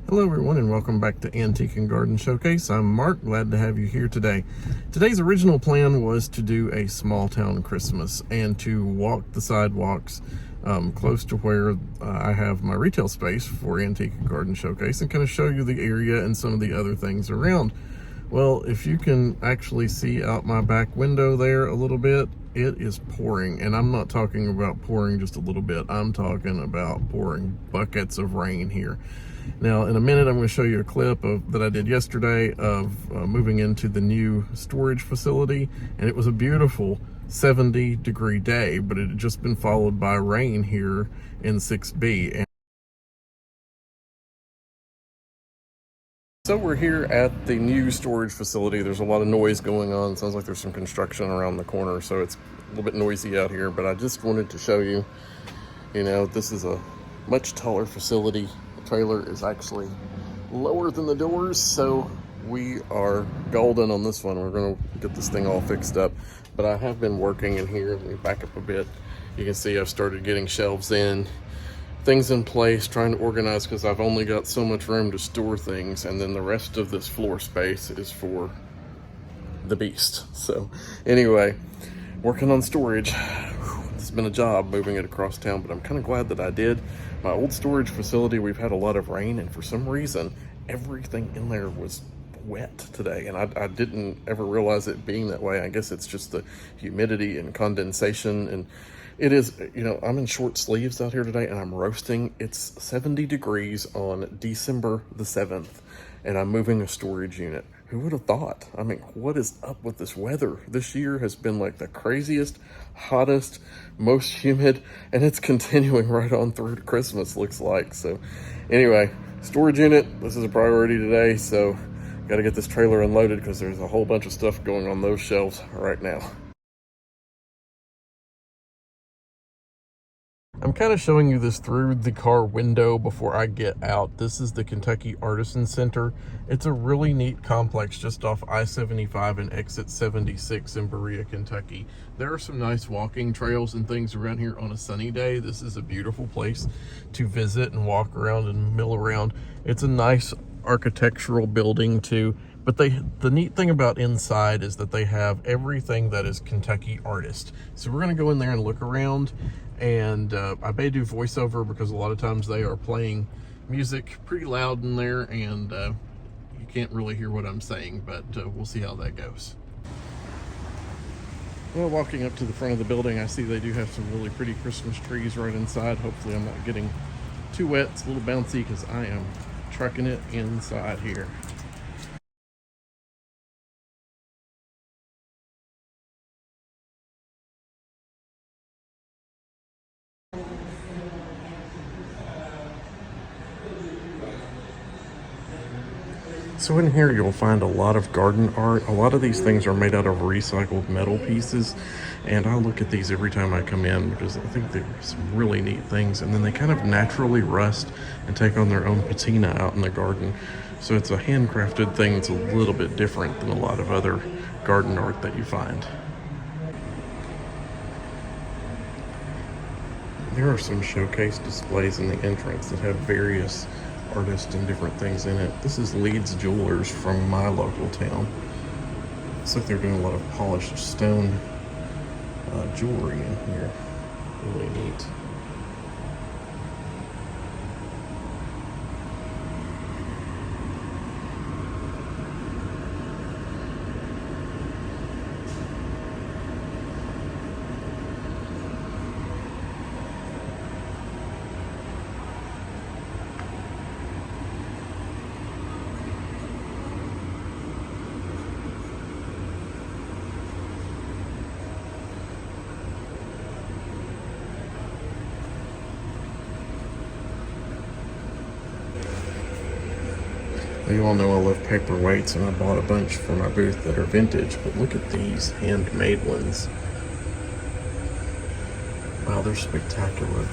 Hello everyone and welcome back to Antique and Garden Showcase. I'm Mark, glad to have you here today. Today's original plan was to do a small town Christmas and to walk the sidewalks close to where I have my retail space for Antique and Garden Showcase and kind of show you the area and some of the other things around. Well, if you can actually see out my back window there a little bit, it is pouring, and I'm not talking about pouring just a little bit. I'm talking about pouring buckets of rain here. Now, in a minute, I'm going to show you a clip that I did yesterday of moving into the new storage facility, and it was a beautiful 70-degree day, but it had just been followed by rain here in 6B. So we're here at the new storage facility. There's a lot of noise going on. It sounds like there's some construction around the corner, so it's a little bit noisy out here, but I just wanted to show you, this is a much taller facility. Trailer is actually lower than the doors, so we are golden on this one. We're going to get this thing all fixed up, but I have been working in here. Let me back up a bit. You can see I've started getting shelves in, things in place, trying to organize because I've only got so much room to store things, and then the rest of this floor space is for the beast. So anyway, working on storage. It's been a job moving it across town, but I'm kind of glad that I did. My old storage facility, we've had a lot of rain, and for some reason, everything in there was wet today, and I didn't ever realize it being that way. I guess it's just the humidity and condensation, and it is, I'm in short sleeves out here today, and I'm roasting. It's 70 degrees on December the 7th, and I'm moving a storage unit. Who would have thought? I mean, what is up with this weather? This year has been like the craziest, hottest, most humid, and it's continuing right on through to Christmas, looks like. So anyway, storage unit, this is a priority today, so got to get this trailer unloaded because there's a whole bunch of stuff going on those shelves right now. I'm kind of showing you this through the car window before I get out. This is the Kentucky Artisan Center. It's a really neat complex just off I-75 and exit 76 in Berea, Kentucky. There are some nice walking trails and things around here on a sunny day. This is a beautiful place to visit and walk around and mill around. It's a nice architectural building too. But the neat thing about inside is that they have everything that is Kentucky artist. So we're going to go in there and look around, and I may do voiceover because a lot of times they are playing music pretty loud in there, and you can't really hear what I'm saying, but we'll see how that goes. Well, walking up to the front of the building, I see they do have some really pretty Christmas trees right inside. Hopefully I'm not getting too wet. It's a little bouncy because I am trucking it inside here. So in here you'll find a lot of garden art. A lot of these things are made out of recycled metal pieces, and I look at these every time I come in because I think they're some really neat things, and then they kind of naturally rust and take on their own patina out in the garden. So it's a handcrafted thing that's a little bit different than a lot of other garden art that you find. There are some showcase displays in the entrance that have various artists and different things in it. This is Leeds Jewelers from my local town. Looks like they're doing a lot of polished stone jewelry in here. Really neat. You all know I love paperweights, and I bought a bunch for my booth that are vintage, but look at these handmade ones. Wow, they're spectacular.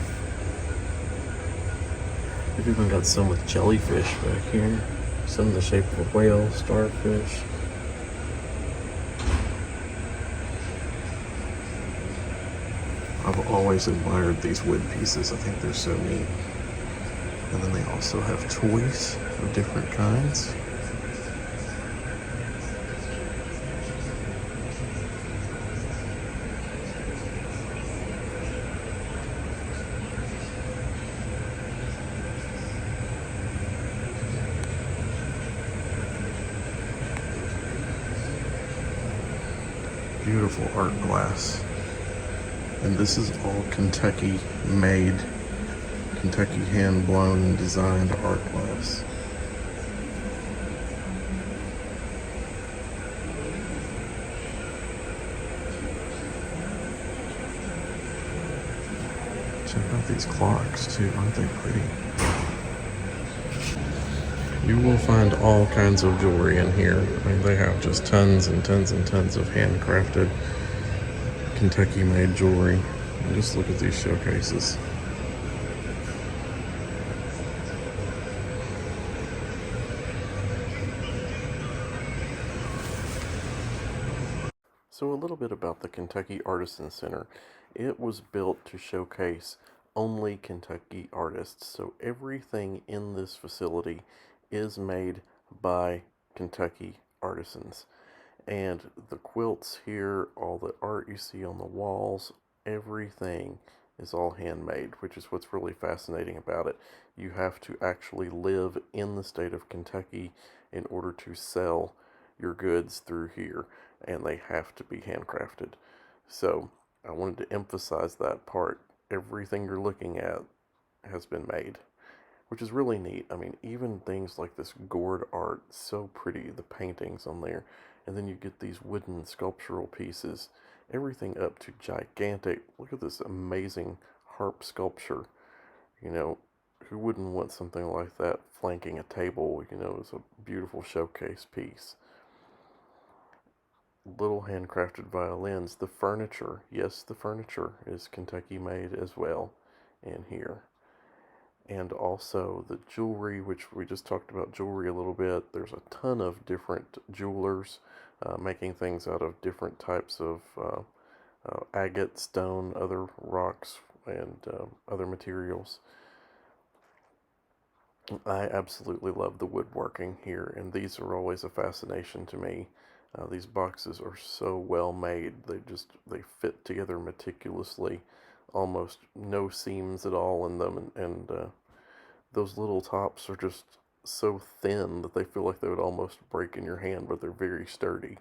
They've even got some with jellyfish back here, some in the shape of a whale, starfish. I've always admired these wood pieces. I think they're so neat. And then they also have toys of different kinds. Beautiful art glass. And this is all Kentucky made, Kentucky hand blown and designed art glass. Check out these clocks too, aren't they pretty? You will find all kinds of jewelry in here. I mean, they have just tons and tons and tons of handcrafted Kentucky made jewelry. And just look at these showcases. So a little bit about the Kentucky Artisan Center. It was built to showcase only Kentucky artists. So everything in this facility is made by Kentucky artisans. And the quilts here, all the art you see on the walls, everything is all handmade, which is what's really fascinating about it. You have to actually live in the state of Kentucky in order to sell your goods through here, and they have to be handcrafted. So I wanted to emphasize that part. Everything you're looking at has been made, which is really neat. I mean, even things like this gourd art, so pretty, the paintings on there. And then you get these wooden sculptural pieces, everything up to gigantic. Look at this amazing harp sculpture. You know, who wouldn't want something like that flanking a table? You know, it's a beautiful showcase piece. Little handcrafted violins. The furniture, yes, the furniture is Kentucky made as well in here. And also the jewelry, which we just talked about jewelry a little bit. There's a ton of different jewelers making things out of different types of agate, stone, other rocks, and other materials. I absolutely love the woodworking here, and these are always a fascination to me. These boxes are so well made. They fit together meticulously, almost no seams at all in them, and those little tops are just so thin that they feel like they would almost break in your hand, but they're very sturdy.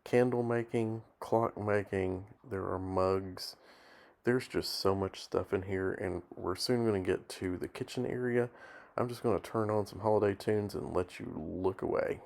Candle making, clock making, there are mugs. There's just so much stuff in here, and we're soon going to get to the kitchen area. I'm just going to turn on some holiday tunes and let you look away.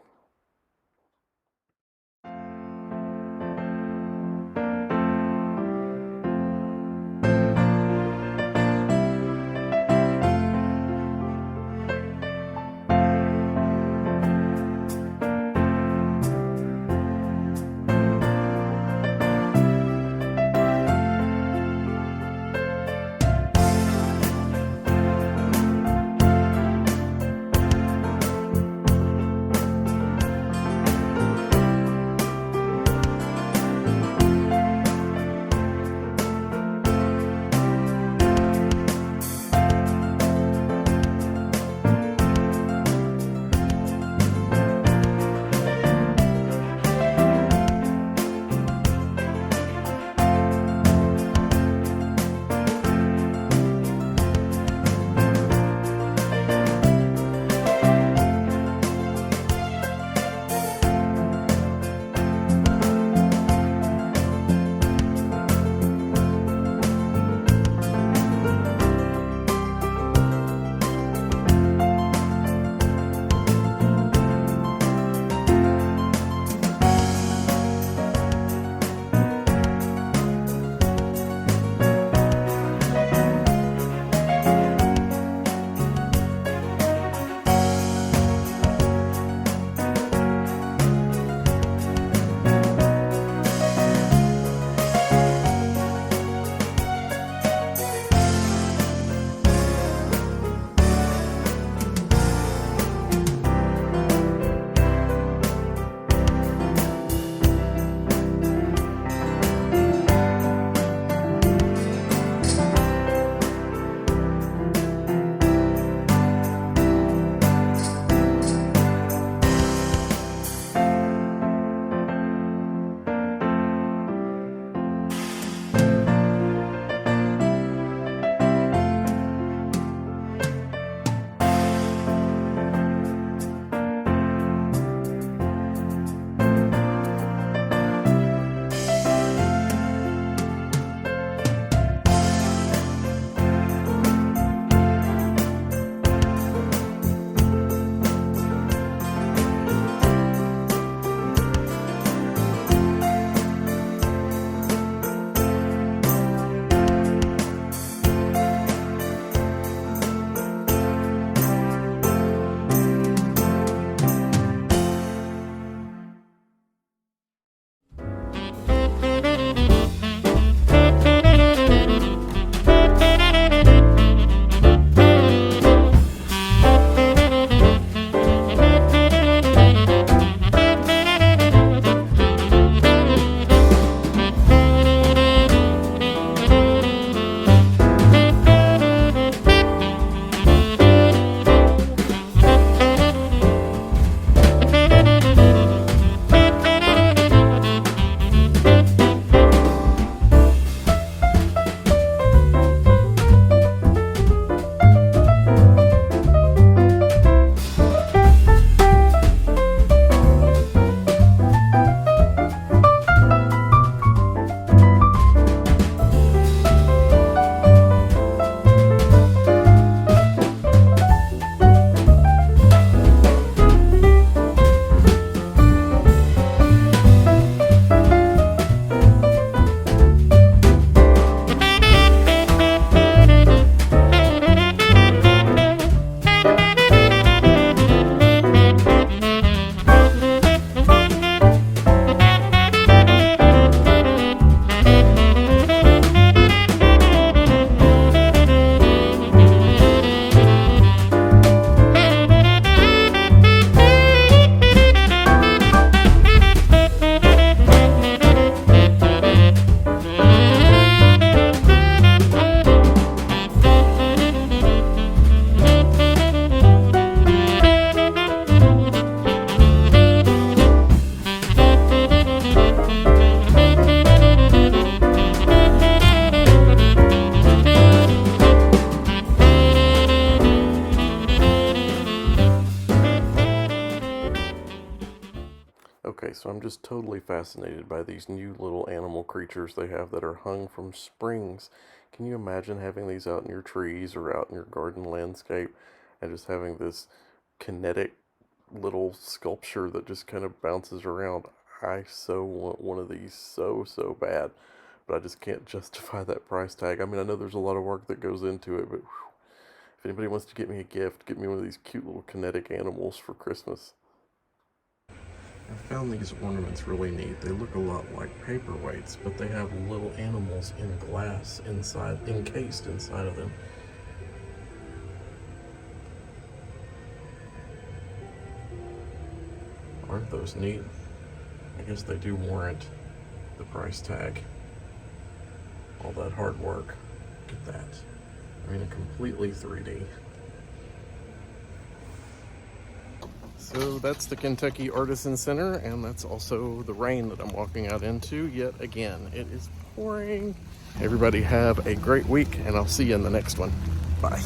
Okay, so I'm just totally fascinated by these new little animal creatures they have that are hung from springs. Can you imagine having these out in your trees or out in your garden landscape and just having this kinetic little sculpture that just kind of bounces around? I so want one of these so bad, but I just can't justify that price tag. I mean, I know there's a lot of work that goes into it, but whew, if anybody wants to get me a gift, get me one of these cute little kinetic animals for Christmas. I found these ornaments really neat. They look a lot like paperweights, but they have little animals in glass inside, encased inside of them. Aren't those neat? I guess they do warrant the price tag. All that hard work. Look at that. I mean, completely 3D. So that's the Kentucky Artisan Center, and that's also the rain that I'm walking out into yet again. It is pouring. Everybody have a great week, and I'll see you in the next one. Bye.